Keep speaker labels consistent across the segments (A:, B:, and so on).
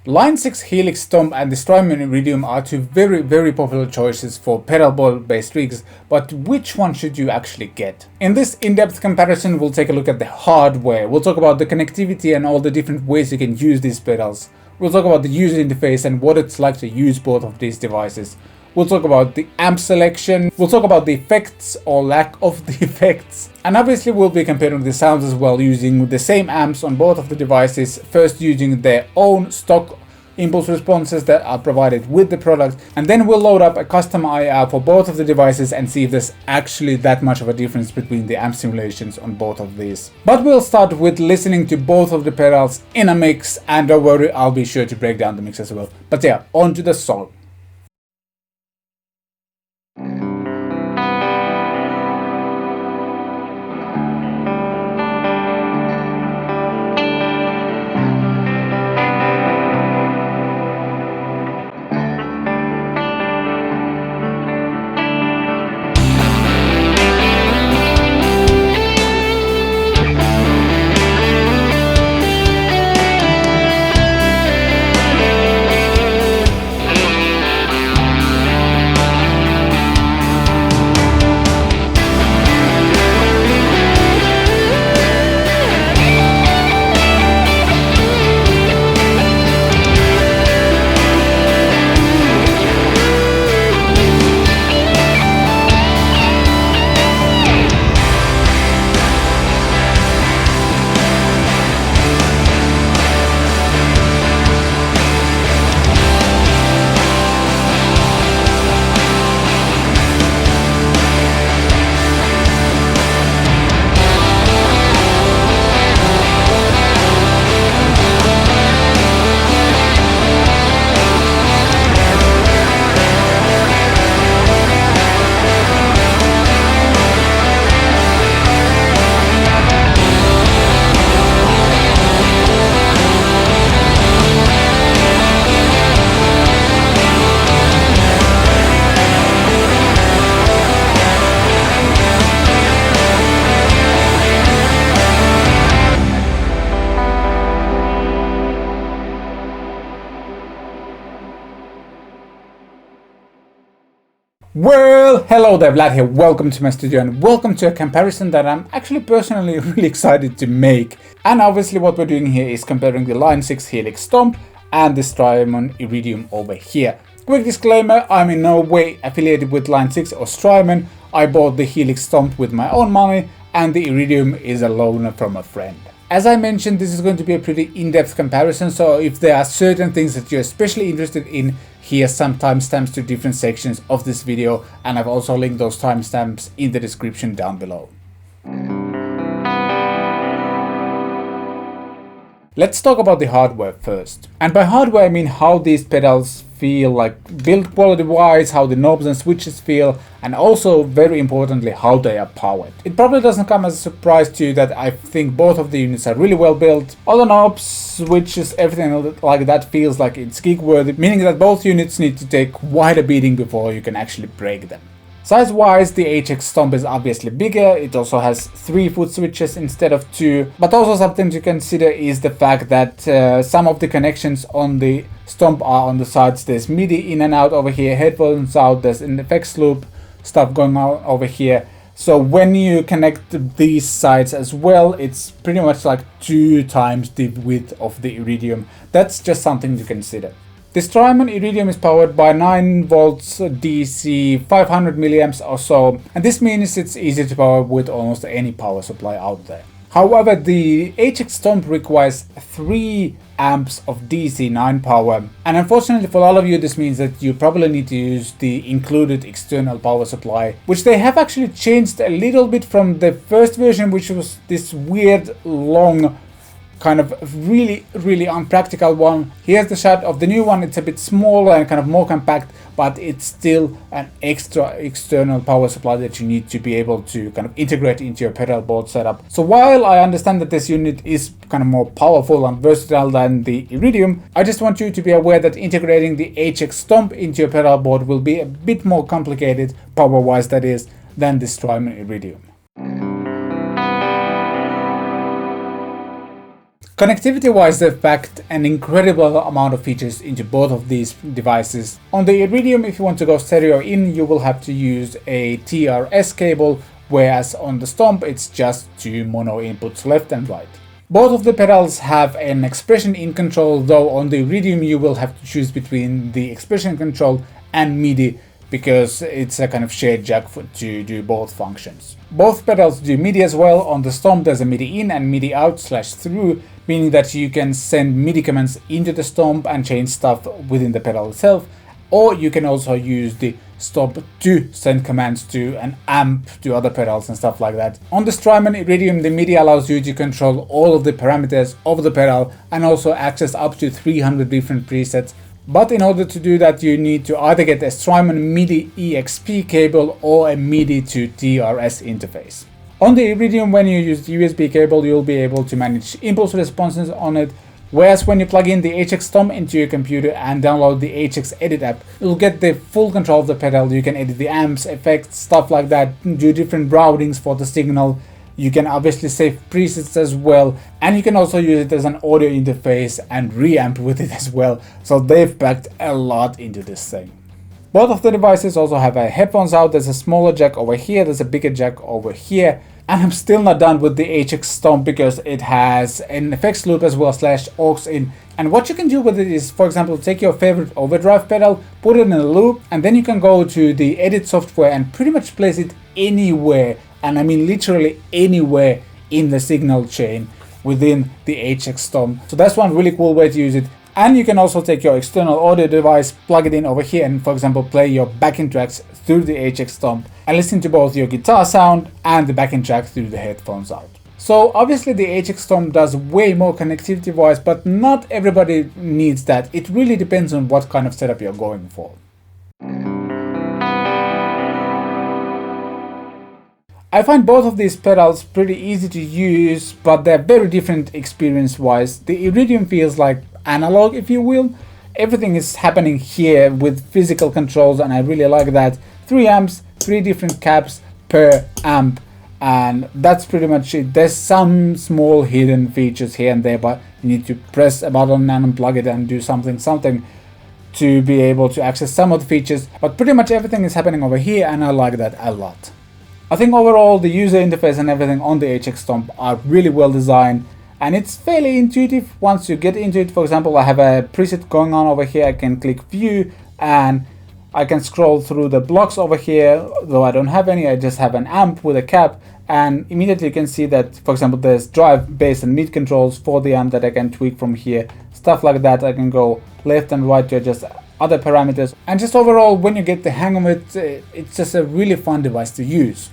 A: Line 6 Helix Stomp and the Strymon Iridium are two very popular choices for pedal board based rigs, but which one should you actually get? In this in-depth comparison we'll take a look at the hardware, we'll talk about the connectivity and all the different ways you can use these pedals, we'll talk about the user interface and what it's like to use both of these devices. We'll talk about the amp selection, we'll talk about the effects or lack of the effects, and obviously we'll be comparing the sounds as well using the same amps on both of the devices, first using their own stock impulse responses that are provided with the product, and then we'll load up a custom IR for both of the devices and see if there's actually that much of a difference between the amp simulations on both of these. But we'll start with listening to both of the pedals in a mix, and don't worry, I'll be sure to break down the mix as well. But yeah, on to the song. Well, hello there, Vlad here, welcome to my studio and welcome to a comparison that I'm actually personally really excited to make. And obviously what we're doing here is comparing the Line 6 Helix Stomp and the Strymon Iridium over here. Quick disclaimer, I'm in no way affiliated with Line 6 or Strymon. I bought the Helix Stomp with my own money and the Iridium is a loaner from a friend. As I mentioned, this is going to be a pretty in-depth comparison, so if there are certain things that you're especially interested in, here's some timestamps to different sections of this video, and I've also linked those timestamps in the description down below. Let's talk about the hardware first. And by hardware I mean how these pedals feel, like build quality wise, how the knobs and switches feel, and also very importantly how they are powered. It probably doesn't come as a surprise to you that I think both of the units are really well built. All the knobs, switches, everything like that feels like it's gig worthy, meaning that both units need to take quite a beating before you can actually break them. Size wise, the HX Stomp is obviously bigger, it also has 3 foot switches instead of 2, but also something to consider is the fact that some of the connections on the Stomp are on the sides. There's MIDI in and out over here, headphones out, there's an effects loop stuff going on over here. So when you connect these sides as well, it's pretty much like 2 times the width of the Iridium. That's just something to consider. The Strymon Iridium is powered by 9 volts DC, 500 milliamps or so, and this means it's easy to power with almost any power supply out there. However, the HX Stomp requires 3 amps of DC 9 power, and unfortunately for all of you this means that you probably need to use the included external power supply, which they have actually changed a little bit from the first version, which was this weird long kind of really unpractical one. Here's the shot of the new one. It's a bit smaller and kind of more compact, but it's still an extra external power supply that you need to be able to kind of integrate into your pedal board setup. So while I understand that this unit is kind of more powerful and versatile than the Iridium, I just want you to be aware that integrating the HX Stomp into your pedal board will be a bit more complicated, power wise that is, than the Strymon Iridium. Connectivity wise, they've packed an incredible amount of features into both of these devices. On the Iridium, if you want to go stereo in, you will have to use a TRS cable, whereas on the Stomp it's just two mono inputs left and right. Both of the pedals have an expression in control, though on the Iridium you will have to choose between the expression control and MIDI because it's a kind of shared jack to do both functions. Both pedals do MIDI as well. On the Stomp there's a MIDI in and MIDI out / through, meaning that you can send MIDI commands into the Stomp and change stuff within the pedal itself, or you can also use the Stomp to send commands to an amp, to other pedals and stuff like that. On the Strymon Iridium, the MIDI allows you to control all of the parameters of the pedal and also access up to 300 different presets. But in order to do that, you need to either get a Strymon MIDI EXP cable or a MIDI to TRS interface. On the Iridium, when you use the USB cable, you'll be able to manage impulse responses on it, whereas when you plug in the HX Stomp into your computer and download the HX Edit app, you'll get the full control of the pedal. You can edit the amps, effects, stuff like that, do different routings for the signal. You can obviously save presets as well, and you can also use it as an audio interface and reamp with it as well. So they've packed a lot into this thing. Both of the devices also have a headphones out. There's a smaller jack over here, there's a bigger jack over here. And I'm still not done with the HX Stomp because it has an effects loop as well / aux in. And what you can do with it is, for example, take your favorite overdrive pedal, put it in a loop, and then you can go to the edit software and pretty much place it anywhere, and I mean literally anywhere in the signal chain within the HX Stomp. So that's one really cool way to use it. And you can also take your external audio device, plug it in over here, and for example play your backing tracks through the HX Stomp and listen to both your guitar sound and the backing track through the headphones out. So obviously the HX Stomp does way more connectivity wise, but not everybody needs that. It really depends on what kind of setup you're going for. I find both of these pedals pretty easy to use, but they're very different experience wise. The Iridium feels like analog, if you will. Everything is happening here with physical controls, and I really like that. 3 amps, 3 different caps per amp, and that's pretty much it. There's some small hidden features here and there, but you need to press a button and unplug it and do something to be able to access some of the features, but pretty much everything is happening over here, and I like that a lot. I think overall the user interface and everything on the HX Stomp are really well designed, and it's fairly intuitive once you get into it. For example, I have a preset going on over here. I can click view and I can scroll through the blocks over here, though I don't have any. I just have an amp with a cap, and immediately you can see that, for example, there's drive, bass and mid controls for the amp that I can tweak from here, stuff like that. I can go left and right to adjust other parameters, and just overall, when you get the hang of it, it's just a really fun device to use.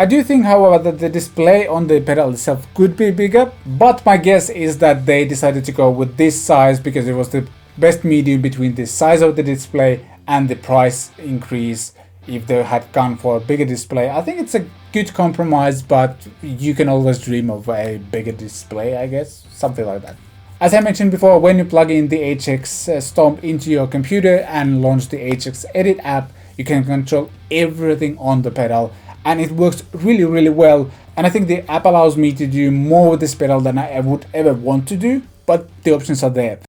A: I do think, however, that the display on the pedal itself could be bigger, but my guess is that they decided to go with this size because it was the best medium between the size of the display and the price increase. If they had gone for a bigger display, I think it's a good compromise, but you can always dream of a bigger display, I guess, something like that. As I mentioned before, when you plug in the HX Stomp into your computer and launch the HX Edit app, you can control everything on the pedal. And it works really well, and I think the app allows me to do more with this pedal than I would ever want to do, but the options are there.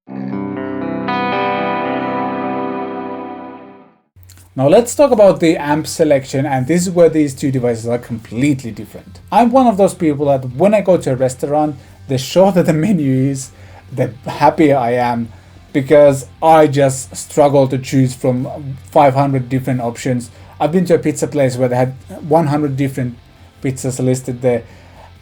A: Now let's talk about the amp selection, and this is where these two devices are completely different. I'm one of those people that when I go to a restaurant, the shorter the menu is, the happier I am, because I just struggle to choose from 500 different options. I've been to a pizza place where they had 100 different pizzas listed there,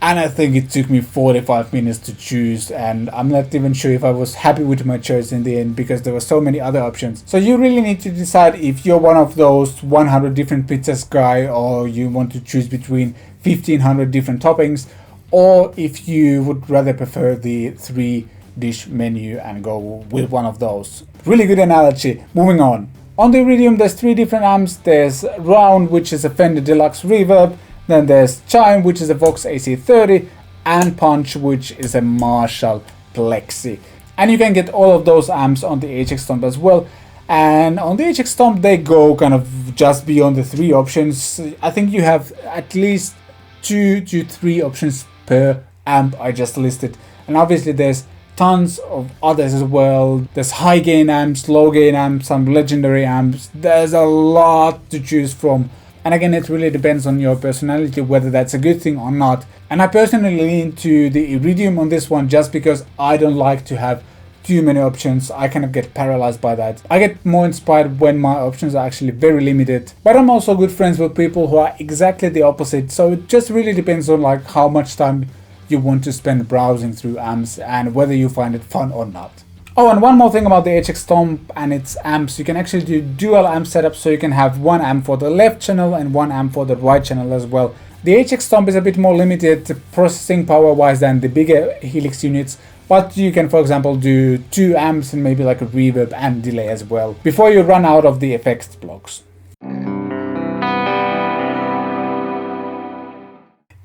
A: and I think it took me 45 minutes to choose, and I'm not even sure if I was happy with my choice in the end because there were so many other options. So you really need to decide if you're one of those 100 different pizzas guy, or you want to choose between 1500 different toppings, or if you would rather prefer the 3-dish menu and go with one of those. Really good analogy. Moving on. On the Iridium, there's 3 different amps. There's Round, which is a Fender Deluxe Reverb. Then there's Chime, which is a Vox AC30. And Punch, which is a Marshall Plexi. And you can get all of those amps on the HX Stomp as well. And on the HX Stomp, they go kind of just beyond the 3 options. I think you have at least 2 to 3 options per amp I just listed. And obviously there's tons of others as well. There's high gain amps, low gain amps, some legendary amps. There's a lot to choose from. And again, it really depends on your personality whether that's a good thing or not. And I personally lean to the Iridium on this one just because I don't like to have too many options. I kind of get paralyzed by that. I get more inspired when my options are actually very limited. But I'm also good friends with people who are exactly the opposite. So it just really depends on like how much time you want to spend browsing through amps and whether you find it fun or not. Oh, and one more thing about the HX Stomp and its amps, you can actually do dual amp setups, so you can have one amp for the left channel and one amp for the right channel as well. The HX Stomp is a bit more limited processing power wise than the bigger Helix units, but you can, for example, do 2 amps and maybe like a reverb and delay as well before you run out of the effects blocks.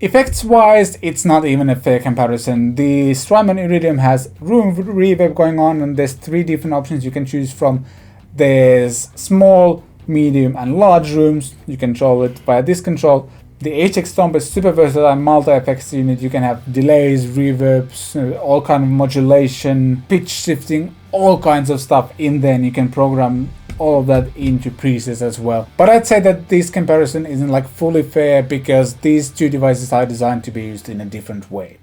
A: Effects wise, it's not even a fair comparison. The Strymon Iridium has room reverb going on, and there's 3 different options you can choose from. There's small, medium and large rooms. You control it via this control. The HX Stomp is super versatile multi-effects unit. You can have delays, reverbs, all kind of modulation, pitch shifting, all kinds of stuff in there, and you can program all of that into presets as well. But I'd say that this comparison isn't like fully fair because these 2 devices are designed to be used in a different way.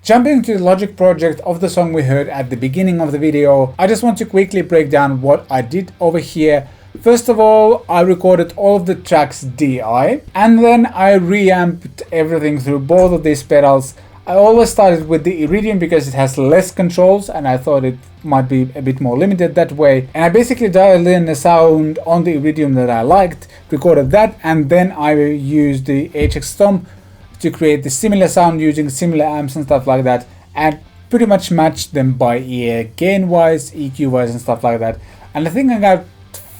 A: Jumping to the Logic project of the song we heard at the beginning of the video, I just want to quickly break down what I did over here. First of all, I recorded all of the tracks DI, and then I reamped everything through both of these pedals. I always started with the Iridium because it has less controls and I thought it might be a bit more limited that way. And I basically dialed in the sound on the Iridium that I liked, recorded that, and then I used the HX Stomp to create the similar sound using similar amps and stuff like that, and pretty much matched them by ear, gain wise, EQ wise and stuff like that. And I think I got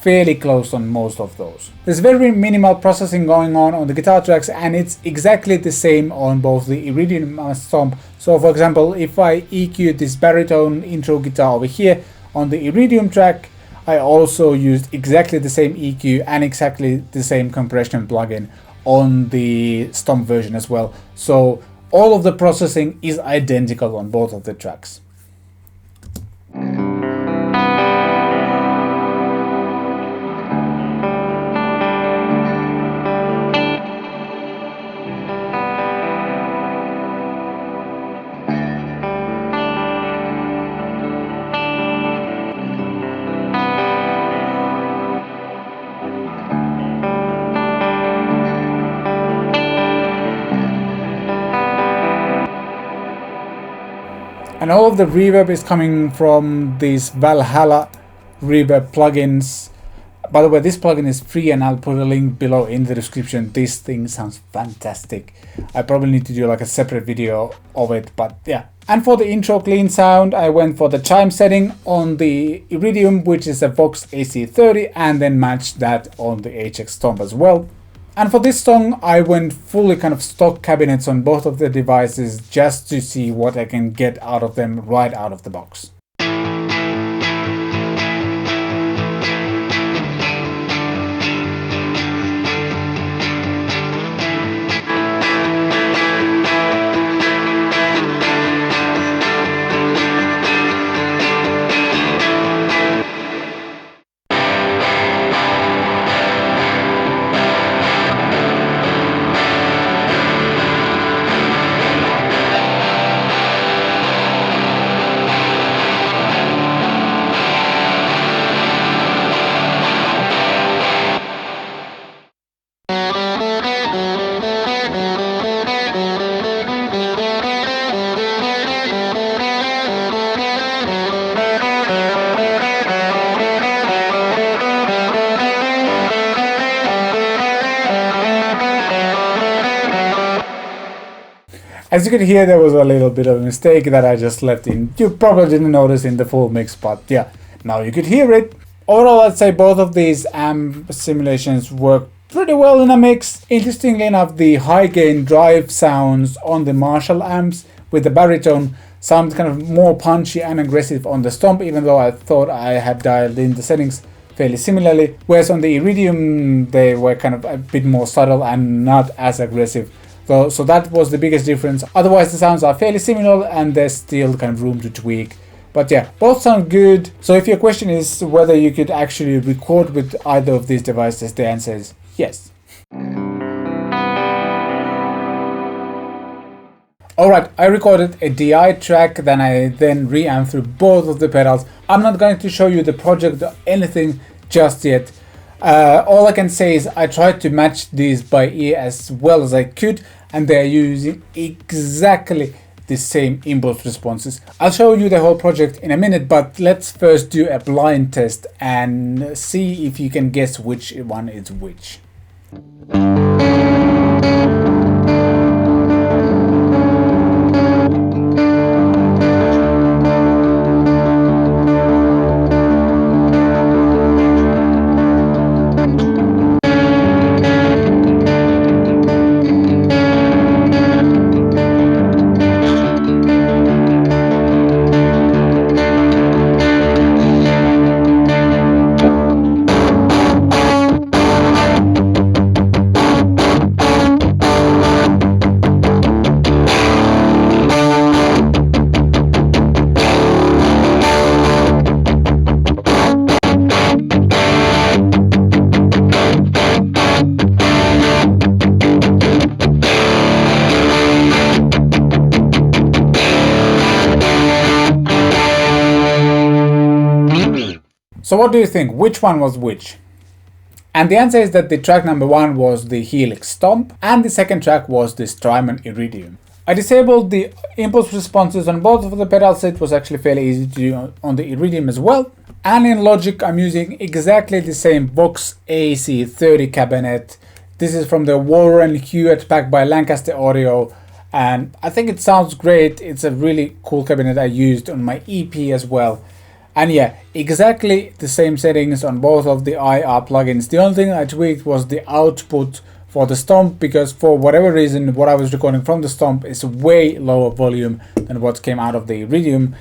A: fairly close on most of those. There's very minimal processing going on the guitar tracks, and it's exactly the same on both the Iridium and Stomp. So for example, if I EQ this baritone intro guitar over here on the Iridium track, I also used exactly the same EQ and exactly the same compression plugin on the Stomp version as well. So all of the processing is identical on both of the tracks. And all of the reverb is coming from these Valhalla reverb plugins. By the way, this plugin is free and I'll put a link below in the description. This thing sounds fantastic. I probably need to do like a separate video of it, but yeah. And for the intro clean sound, I went for the chime setting on the Iridium, which is a Vox AC30, and then matched that on the HX Stomp as well. And for this song, I went fully kind of stock cabinets on both of the devices just to see what I can get out of them right out of the box. As you can hear, there was a little bit of a mistake that I just left in. You probably didn't notice in the full mix, but yeah, now you could hear it. Overall, I'd say both of these amp simulations work pretty well in a mix. Interestingly enough, the high gain drive sounds on the Marshall amps with the baritone sound kind of more punchy and aggressive on the Stomp, even though I thought I had dialed in the settings fairly similarly. Whereas on the Iridium, they were kind of a bit more subtle and not as aggressive. So that was the biggest difference. Otherwise the sounds are fairly similar and there's still kind of room to tweak. But yeah, both sound good. So if your question is whether you could actually record with either of these devices, the answer is yes. Alright, I recorded a DI track, then I reamped through both of the pedals. I'm not going to show you the project or anything just yet. All I can say is I tried to match these by ear as well as I could, and they're using exactly the same impulse responses. I'll show you the whole project in a minute, but let's first do a blind test and see if you can guess which one is which. So what do you think? Which one was which? And the answer is that the track number 1 was the Helix Stomp and the second track was the Strymon Iridium. I disabled the impulse responses on both of the pedals, so it was actually fairly easy to do on the Iridium as well. And in Logic I'm using exactly the same Vox AC30 cabinet. This is from the Warren Hewitt pack by Lancaster Audio, and I think it sounds great. It's a really cool cabinet I used on my EP as well. And yeah, exactly the same settings on both of the IR plugins. The only thing I tweaked was the output for the Stomp, because for whatever reason what I was recording from the Stomp is way lower volume than what came out of the Iridium.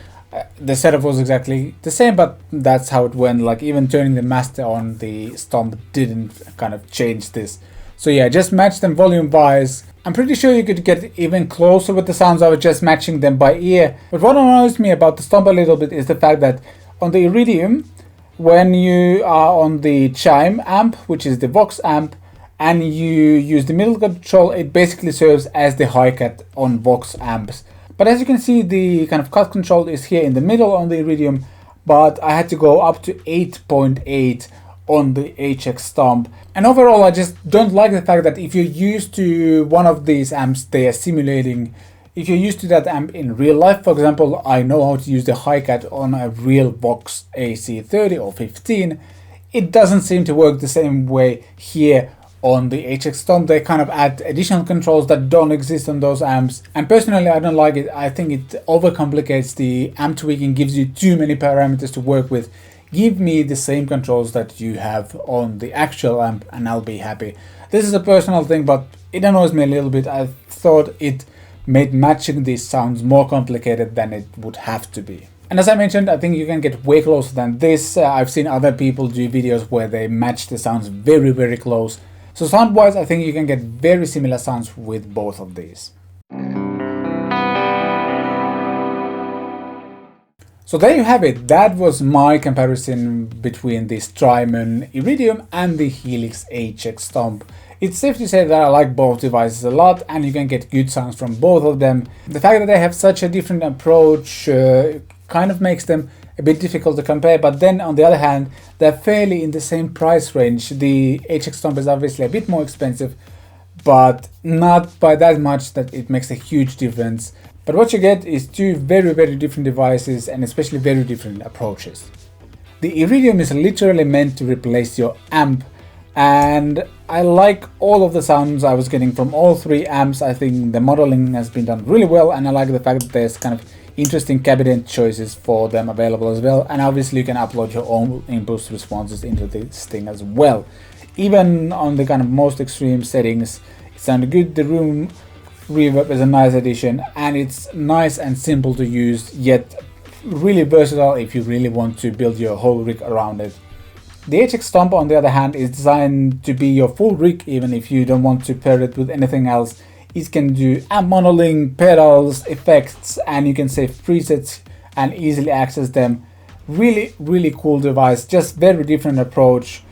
A: The setup was exactly the same, but that's how it went. Like even turning the master on the Stomp didn't kind of change this. So yeah, just match them volume wise. I'm pretty sure you could get even closer with the sounds. I was just matching them by ear. But what annoys me about the Stomp a little bit is the fact that on the Iridium, when you are on the Chime amp, which is the Vox amp, and you use the middle control, it basically serves as the hi-cut on Vox amps. But as you can see, the kind of cut control is here in the middle on the Iridium, but I had to go up to 8.8 on the HX Stomp. And overall, I just don't like the fact that if you're used to one of these amps, they are simulating. If you're used to that amp in real life, for example, I know how to use the hi-cut on a real Vox AC30 or 15. It doesn't seem to work the same way here on the HX Stomp. They kind of add additional controls that don't exist on those amps. And personally, I don't like it. I think it overcomplicates the amp tweaking, gives you too many parameters to work with. Give me the same controls that you have on the actual amp and I'll be happy. This is a personal thing, but it annoys me a little bit. I thought it made matching these sounds more complicated than it would have to be. And as I mentioned, I think you can get way closer than this. I've seen other people do videos where they match the sounds very, very close. So sound wise, I think you can get very similar sounds with both of these. So there you have it. That was my comparison between the Strymon Iridium and the Helix HX Stomp. It's safe to say that I like both devices a lot and you can get good sounds from both of them. The fact that they have such a different approach kind of makes them a bit difficult to compare, but then on the other hand, they're fairly in the same price range. The HX Stomp is obviously a bit more expensive, but not by that much that it makes a huge difference. But what you get is two very, very different devices and especially very different approaches. The Iridium is literally meant to replace your amp, and I like all of the sounds I was getting from all three amps. I think the modeling has been done really well, and I like the fact that there's kind of interesting cabinet choices for them available as well. And obviously you can upload your own impulse responses into this thing as well. Even on the kind of most extreme settings, it sounded good. The room reverb is a nice addition, and it's nice and simple to use, yet really versatile if you really want to build your whole rig around it. The HX Stomp, on the other hand, is designed to be your full rig, even if you don't want to pair it with anything else. It can do amp modeling, pedals, effects, and you can save presets and easily access them. Really cool device, just very different approach.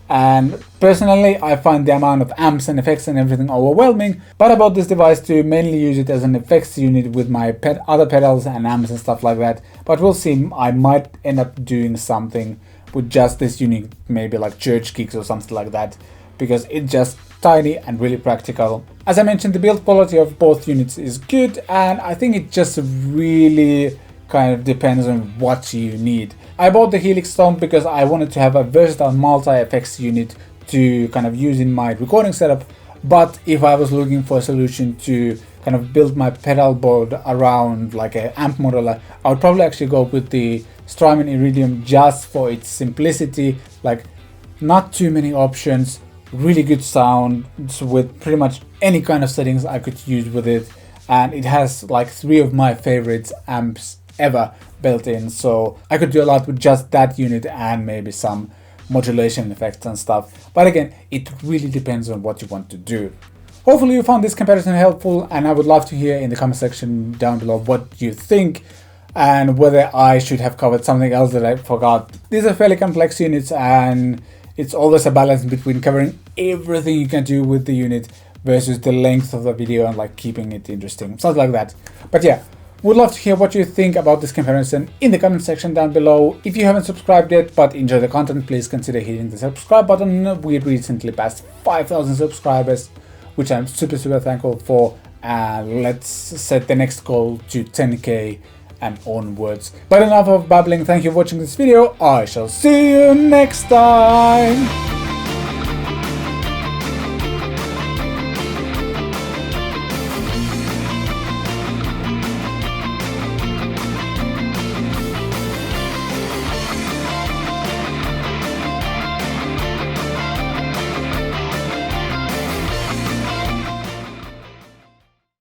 A: And personally, I find the amount of amps and effects and everything overwhelming, but I bought this device to mainly use it as an effects unit with my other pedals and amps and stuff like that. But we'll see, I might end up doing something with just this unit, maybe like church gigs or something like that, because it's just tiny and really practical. As I mentioned, the build quality of both units is good, and I think it just really kind of depends on what you need. I bought the Helix Stomp because I wanted to have a versatile multi-effects unit to kind of use in my recording setup, but if I was looking for a solution to kind of build my pedal board around like an amp modeler, I would probably actually go with the Strymon Iridium just for its simplicity, like not too many options, really good sound with pretty much any kind of settings I could use with it, and it has like 3 of my favorite amps ever built in, so I could do a lot with just that unit and maybe some modulation effects and stuff. But again, it really depends on what you want to do. Hopefully you found this comparison helpful, and I would love to hear in the comment section down below what you think and whether I should have covered something else that I forgot. These are fairly complex units, and it's always a balance between covering everything you can do with the unit versus the length of the video and like keeping it interesting, something like that. But yeah, would love to hear what you think about this comparison in the comment section down below. If you haven't subscribed yet but enjoy the content, please consider hitting the subscribe button. We recently passed 5,000 subscribers, which I'm super thankful for, and let's set the next goal to 10k and onwards. But enough of babbling, thank you for watching this video, I shall see you next time!